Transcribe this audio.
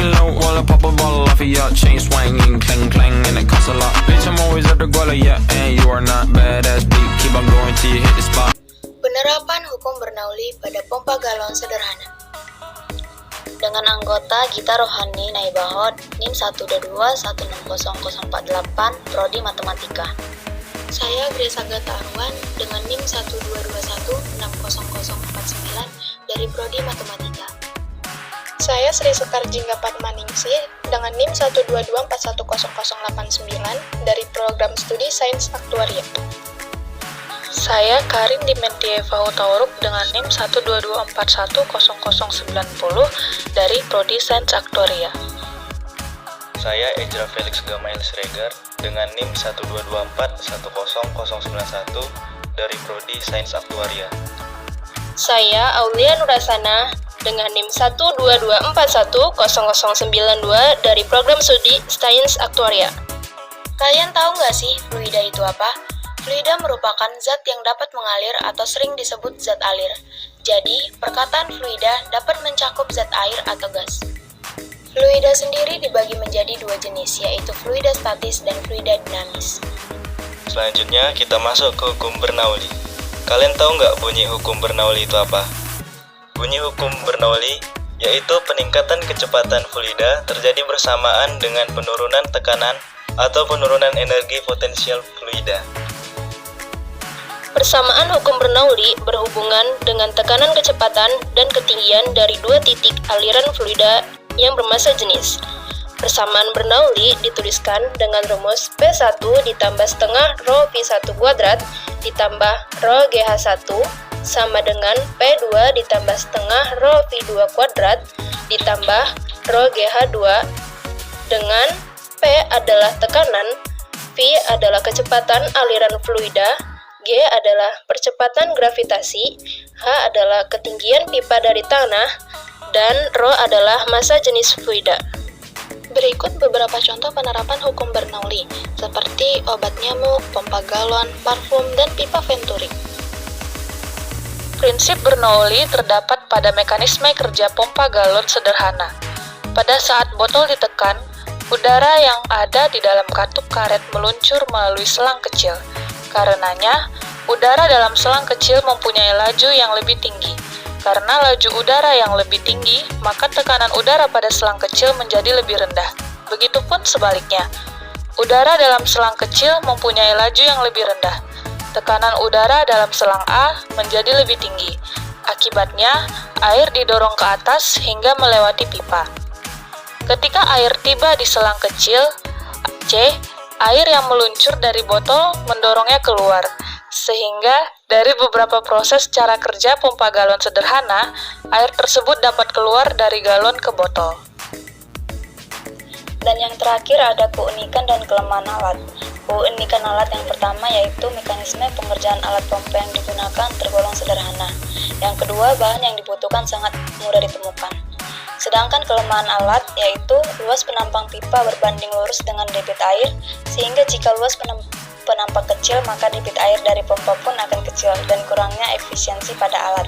laying low while I pop a bottle off of your chain swinging, clang clang, and it costs a lot. Bitch, I'm always at the guala, yeah, and you are not badass beat. Keep on going till you hit the spot. Penerapan hukum Bernoulli pada pompa galon sederhana. Dengan anggota Gita Rohani Naibahod NIM 122160048 Prodi Matematika. Saya Grace Agatha Arwan dengan NIM 122160049 dari Prodi Matematika. Saya Sri Sekar Jingga Padmaningsih dengan NIM 1241089 dari Program Studi Sains Aktuaria. Saya Karin Dimentieva Hutauruk dengan NIM 122410090 dari Prodi Sains Aktuaria. Saya Ejra Felix Gamail Sregar dengan NIM 122410091 dari Prodi Sains Aktuaria. Saya Aulia Nurasana dengan NIM 122410092 dari Program Studi Sains Aktuaria. Kalian tahu nggak sih fluida itu apa? Fluida merupakan zat yang dapat mengalir atau sering disebut zat alir. Jadi, perkataan fluida dapat mencakup zat air atau gas. Fluida sendiri dibagi menjadi dua jenis, yaitu fluida statis dan fluida dinamis. Selanjutnya kita masuk ke hukum Bernoulli. Kalian tahu nggak bunyi hukum Bernoulli itu apa? Bunyi hukum Bernoulli yaitu peningkatan kecepatan fluida terjadi bersamaan dengan penurunan tekanan atau penurunan energi potensial fluida. Persamaan hukum Bernoulli berhubungan dengan tekanan kecepatan dan ketinggian dari dua titik aliran fluida yang bermassa jenis. Persamaan Bernoulli dituliskan dengan rumus P1 ditambah setengah rho V1 kuadrat ditambah rho GH1 sama dengan P2 ditambah setengah rho V2 kuadrat ditambah rho GH2 dengan P adalah tekanan, V adalah kecepatan aliran fluida, G adalah percepatan gravitasi, H adalah ketinggian pipa dari tanah, dan rho adalah massa jenis fluida. Berikut beberapa contoh penerapan hukum Bernoulli, seperti obat nyamuk, pompa galon, parfum, dan pipa Venturi. Prinsip Bernoulli terdapat pada mekanisme kerja pompa galon sederhana. Pada saat botol ditekan, udara yang ada di dalam katup karet meluncur melalui selang kecil. Karenanya, udara dalam selang kecil mempunyai laju yang lebih tinggi. Karena laju udara yang lebih tinggi, maka tekanan udara pada selang kecil menjadi lebih rendah. Begitupun sebaliknya, udara dalam selang kecil mempunyai laju yang lebih rendah. Tekanan udara dalam selang A menjadi lebih tinggi. Akibatnya, air didorong ke atas hingga melewati pipa. Ketika air tiba di selang kecil C, air yang meluncur dari botol mendorongnya keluar, sehingga dari beberapa proses cara kerja pompa galon sederhana, air tersebut dapat keluar dari galon ke botol. Dan yang terakhir ada keunikan dan kelemahan alat. Keunikan alat yang pertama yaitu mekanisme pengerjaan alat pompa yang digunakan tergolong sederhana. Yang kedua, bahan yang dibutuhkan sangat mudah ditemukan. Sedangkan kelemahan alat yaitu luas penampang pipa berbanding lurus dengan debit air, sehingga jika luas penampak kecil maka debit air dari pompa pun akan kecil dan kurangnya efisiensi pada alat.